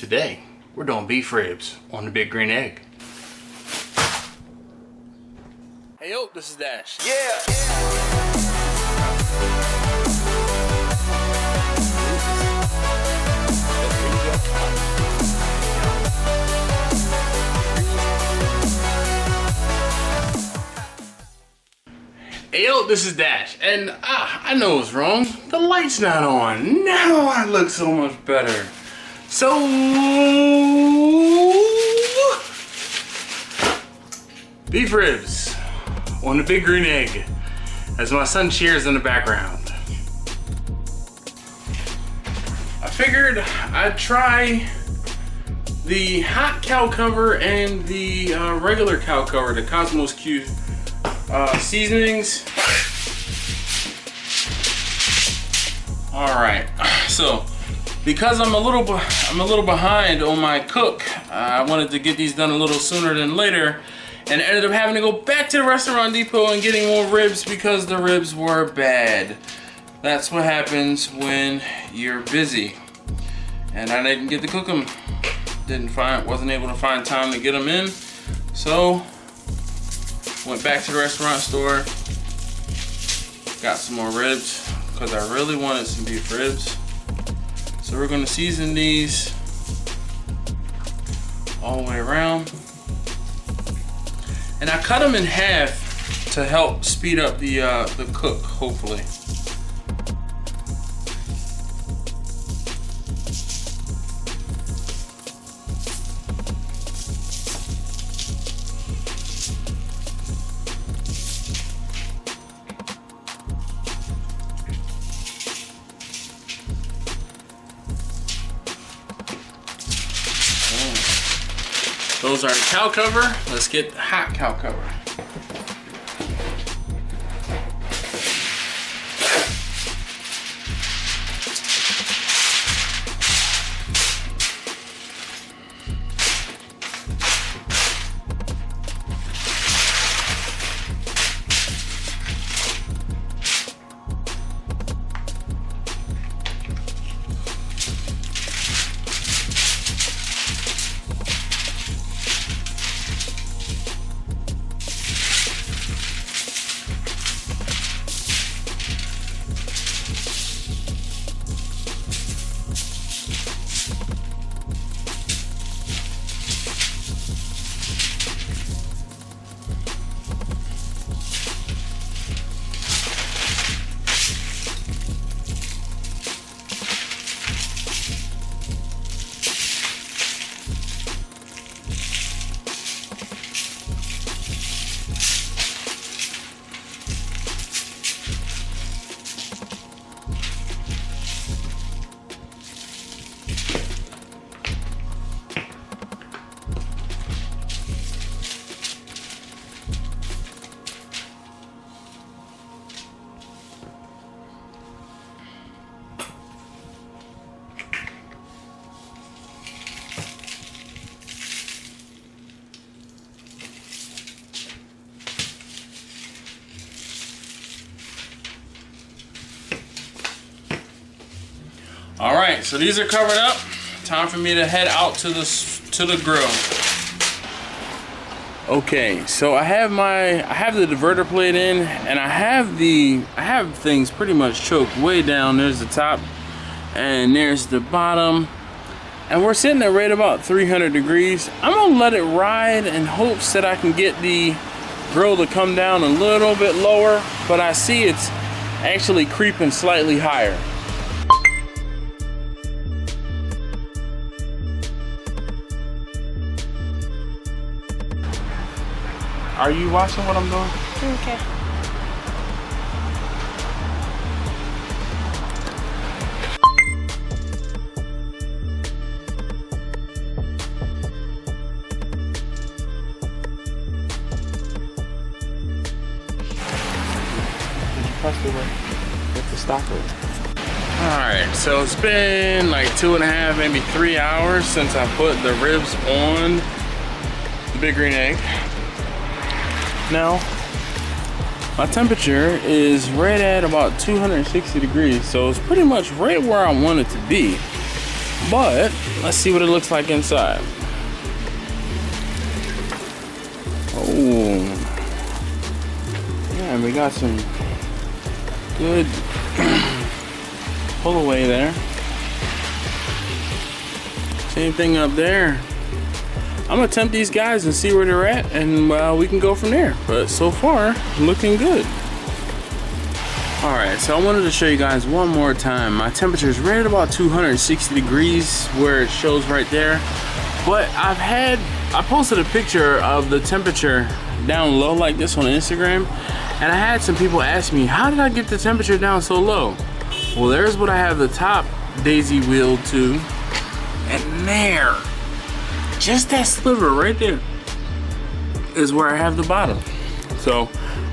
Today, we're doing beef ribs on the big green egg. Hey yo, this is Dash. Yeah. Hey yo, this is Dash, and I know it's wrong. The light's not on. Now I look so much better. So, beef ribs on the big green egg as my son cheers in the background. I figured I'd try the hot cow cover and the regular cow cover, the Cosmos Q seasonings. All right, so because I'm a little behind on my cook, I wanted to get these done a little sooner than later, and ended up having to go back to the restaurant depot and getting more ribs because the ribs were bad. That's what happens when you're busy, and I didn't get to cook them. Wasn't able to find time to get them in, so went back to the restaurant store, got some more ribs because I really wanted some beef ribs. So we're going to season these all the way around. And I cut them in half to help speed up the cook, hopefully. Those are the cow cover. Let's get the hot cow cover. All right, so these are covered up. Time for me to head out to the grill. Okay, so I have the diverter plate in, and I have things pretty much choked way down. There's the top, and there's the bottom, and we're sitting at right about 300 degrees. I'm gonna let it ride in hopes that I can get the grill to come down a little bit lower, but I see it's actually creeping slightly higher. Are you watching what I'm doing? Okay. Did you press the way with the stopper? Alright, so it's been like 2.5, maybe 3 hours since I put the ribs on the big green egg. Now, my temperature is right at about 260 degrees, so it's pretty much right where I want it to be. But let's see what it looks like inside. Oh, yeah, we got some good pull away there. Same thing up there. I'm gonna tempt these guys and see where they're at, and we can go from there. But so far, looking good. All right, so I wanted to show you guys one more time. My temperature is right at about 260 degrees where it shows right there. But I posted a picture of the temperature down low like this on Instagram, and I had some people ask me, how did I get the temperature down so low? Well, there's what I have the top daisy wheel to, and there, just that sliver right there is where I have the bottom. So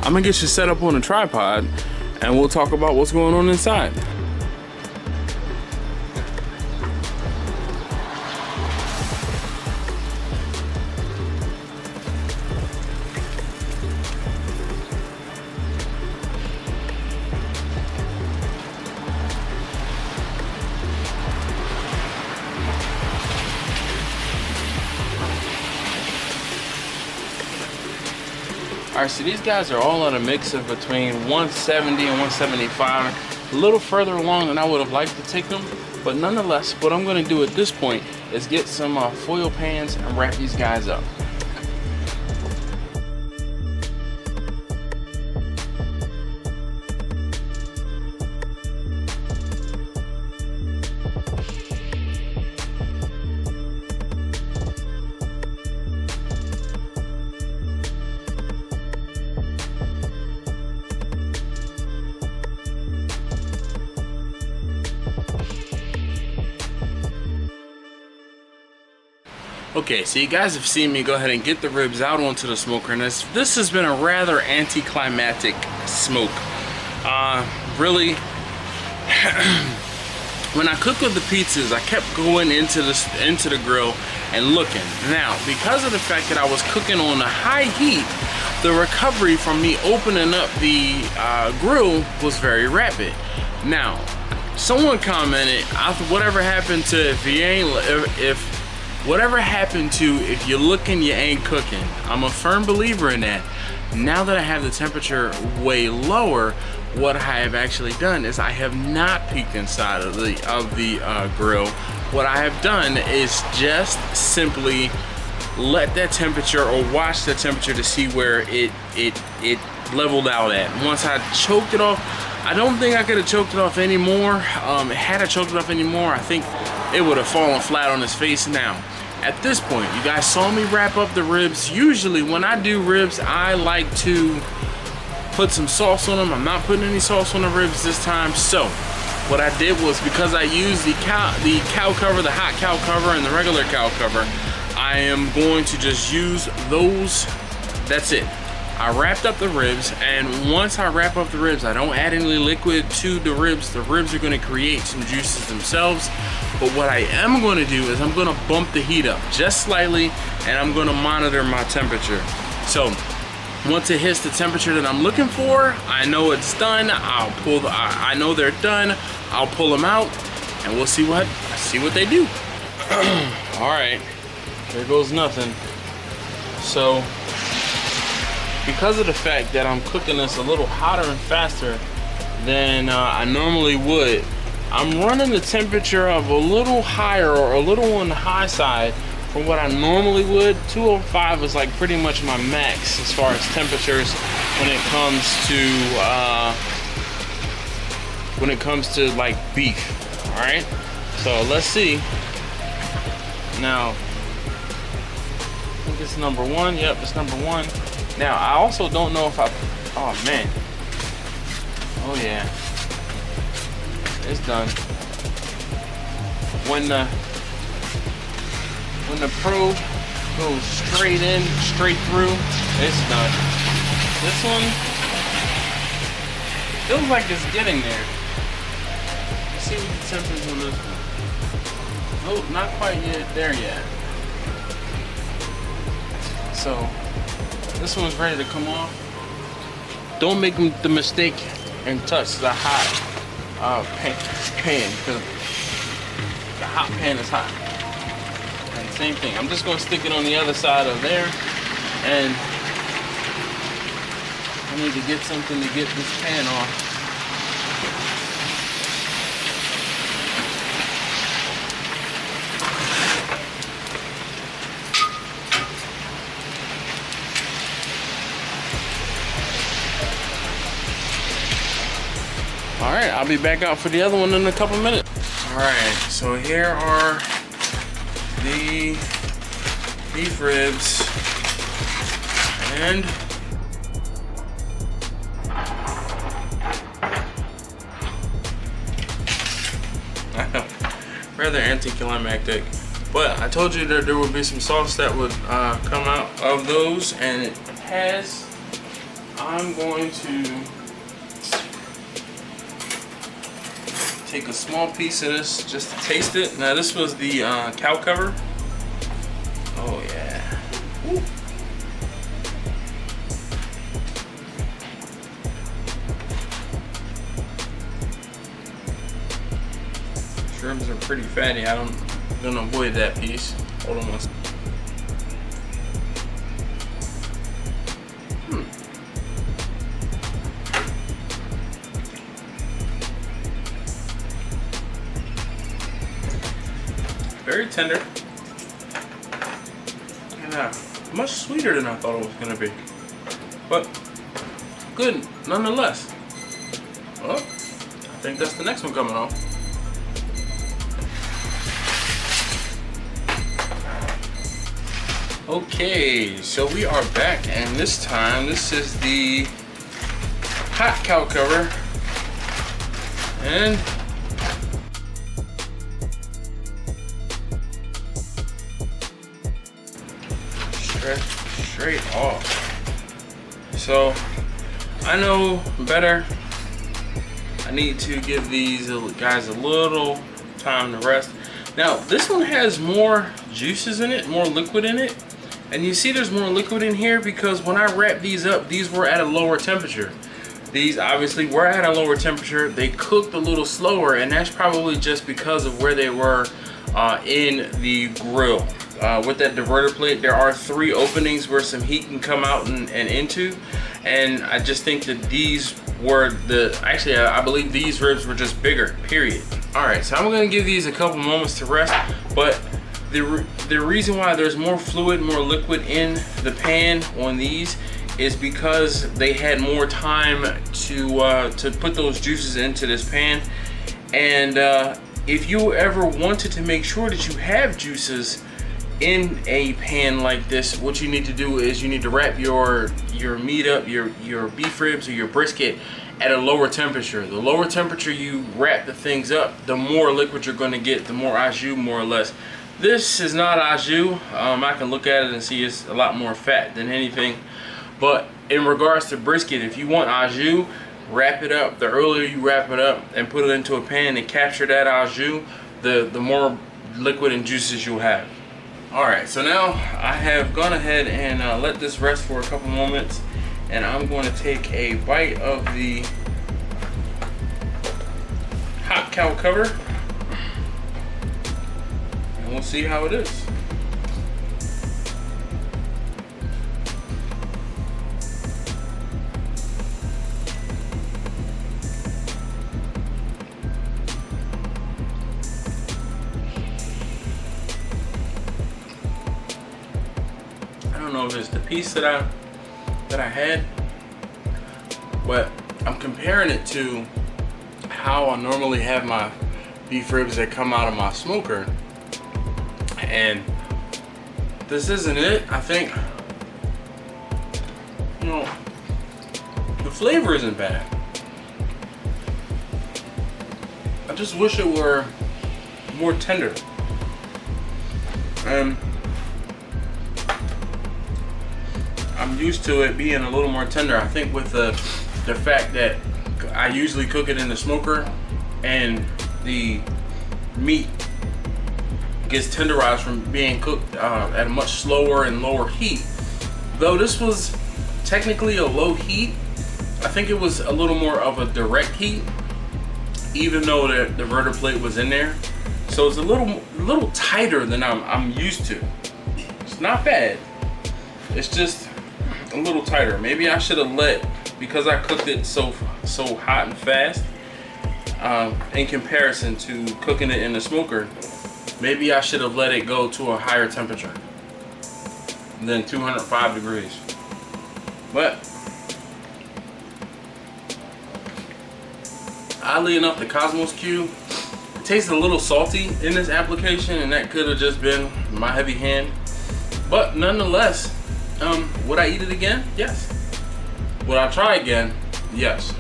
I'm gonna get you set up on a tripod and we'll talk about what's going on inside. Alright, so these guys are all in a mix of between 170 and 175. A little further along than I would have liked to take them, but nonetheless, what I'm going to do at this point is get some foil pans and wrap these guys up. Okay, so you guys have seen me go ahead and get the ribs out onto the smoker, and this has been a rather anticlimactic smoke. Really, when I cook with the pizzas, I kept going into the grill and looking. Now, because of the fact that I was cooking on a high heat, the recovery from me opening up the grill was very rapid. Now, someone commented, whatever happened to whatever happened to if you're looking, you ain't cooking? I'm a firm believer in that. Now that I have the temperature way lower, what I have actually done is I have not peeked inside of the grill. What I have done is just simply let that temperature, or watch the temperature to see where it leveled out at. Once I choked it off, I don't think I could have choked it off anymore. Had I choked it off anymore, I think it would have fallen flat on his face. Now, at this point, you guys saw me wrap up the ribs. Usually when I do ribs, I like to put some sauce on them. I'm not putting any sauce on the ribs this time. So what I did was, because I used the cow cover, the hot cow cover, and the regular cow cover, I am going to just use those. That's it. I wrapped up the ribs, and once I wrap up the ribs, I don't add any liquid to the ribs. The ribs are going to create some juices themselves. But what I am going to do is I'm going to bump the heat up just slightly, and I'm going to monitor my temperature. So once it hits the temperature that I'm looking for, I know it's done. I know they're done. I'll pull them out, and we'll see what they do. All right, there goes nothing. So because of the fact that I'm cooking this a little hotter and faster than I normally would, I'm running the temperature of a little higher, or a little on the high side from what I normally would. 205 is like pretty much my max as far as temperatures when it comes to like beef. All right, so let's see. Now, I think it's number one. Yep, it's number one. Now, I also don't know if oh man. Oh yeah. It's done. When the probe goes straight through, it's done. This one feels like it's getting there. Let's see what the temperature on this one. Oh, not quite there yet. So this one's ready to come off. Don't make the mistake and touch the hot pan, because the hot pan is hot. And same thing. I'm just gonna stick it on the other side of there, and I need to get something to get this pan off. All right, I'll be back out for the other one in a couple minutes. All right, so here are the beef ribs, and rather anticlimactic, but I told you that there would be some sauce that would come out of those, and it has. I'm going to take a small piece of this just to taste it. Now this was the cow cover. Oh yeah. Woo. Shrimps are pretty fatty. I'm gonna avoid that piece. Hold on one second. Very tender, and much sweeter than I thought it was going to be, but good nonetheless. Well, I think that's the next one coming off. Okay, so we are back, and this time this is the hot cow cover, and straight off. So I know better. I need to give these guys a little time to rest. Now this one has more juices in it, more liquid in it, and you see there's more liquid in here because when I wrapped these up, these were at a lower temperature. These obviously were at a lower temperature. They cooked a little slower, and that's probably just because of where they were in the grill. With that diverter plate, there are 3 openings where some heat can come out and into, and I just think that these were actually I believe these ribs were just bigger, period. All right, so I'm gonna give these a couple moments to rest, but the reason why there's more fluid, more liquid in the pan on these is because they had more time to put those juices into this pan. And if you ever wanted to make sure that you have juices in a pan like this, what you need to do is you need to wrap your meat up, your beef ribs or your brisket at a lower temperature. The lower temperature you wrap the things up, the more liquid you're going to get, the more au jus, more or less. This is not au jus. I can look at it and see it's a lot more fat than anything. But in regards to brisket, if you want au jus, wrap it up. The earlier you wrap it up and put it into a pan and capture that au jus, the more liquid and juices you'll have. Alright, so now I have gone ahead and let this rest for a couple moments, and I'm going to take a bite of the hot cow cover, and we'll see how it is. I don't know if it's the piece that I had, but I'm comparing it to how I normally have my beef ribs that come out of my smoker, and this isn't it. I think, you know, the flavor isn't bad. I just wish it were more tender. I'm used to it being a little more tender. I think with the fact that I usually cook it in the smoker and the meat gets tenderized from being cooked at a much slower and lower heat. Though this was technically a low heat, I think it was a little more of a direct heat, even though the diverter plate was in there. So it's a little tighter than I'm used to. It's not bad. It's just a little tighter. Maybe I should have let, because I cooked it so hot and fast, in comparison to cooking it in the smoker, maybe I should have let it go to a higher temperature than 205 degrees. But oddly enough, the Cosmos Q tastes a little salty in this application, and that could have just been my heavy hand. But nonetheless, would I eat it again? Yes. Would I try again? Yes.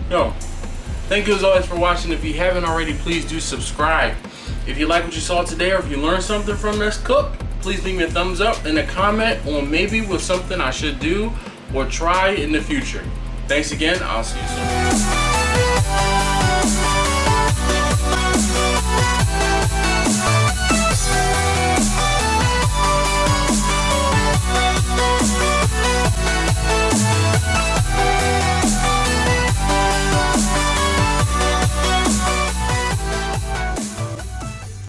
So, thank you as always for watching. If you haven't already, please do subscribe. If you like what you saw today, or if you learned something from this cook, please leave me a thumbs up and a comment on maybe with something I should do or try in the future. Thanks again. I'll see you soon.